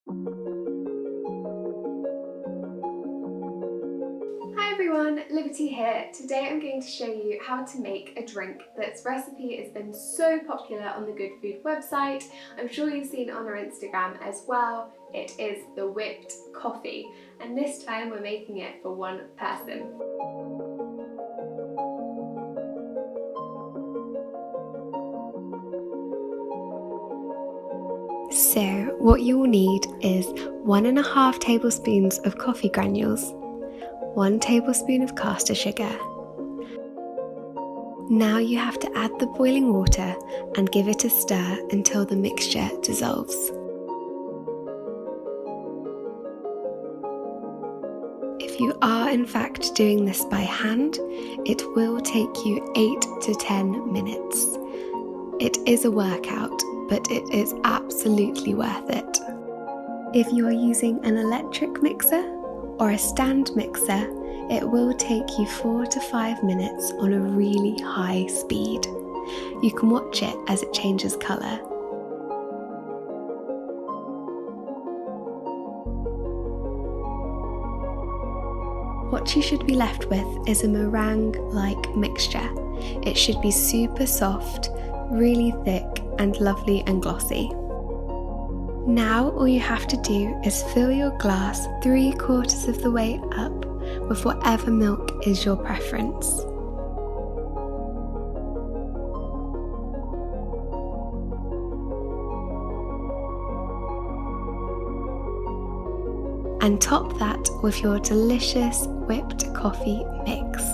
Hi everyone, Liberty here. Today I'm going to show you how to make a drink that's recipe has been so popular on the Good Food website. I'm sure you've seen it on our Instagram as well. It is the whipped coffee, and this time we're making it for one person. So what you will need is 1.5 tablespoons of coffee granules, 1 tablespoon of caster sugar. Now you have to add the boiling water and give it a stir until the mixture dissolves. If you are in fact doing this by hand, it will take you 8 to 10 minutes. It is a workout, but it is absolutely worth it. If you are using an electric mixer or a stand mixer, it will take you 4 to 5 minutes on a really high speed. You can watch it as it changes colour. What you should be left with is a meringue-like mixture. It should be super soft, really thick and lovely and glossy. Now all you have to do is fill your glass 3/4 of the way up with whatever milk is your preference. And top that with your delicious whipped coffee mix.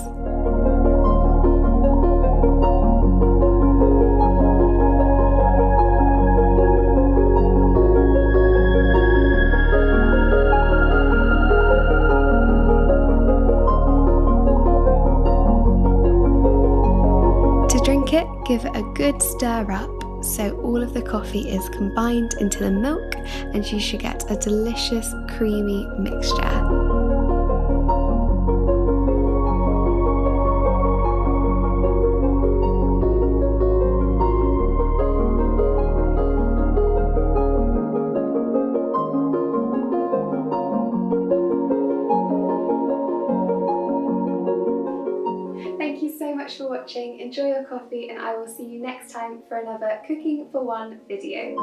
To drink it, give it a good stir up so all of the coffee is combined into the milk and you should get a delicious creamy mixture. Thank you so much for watching, enjoy your coffee, and I will see you next time for another Cooking for One video.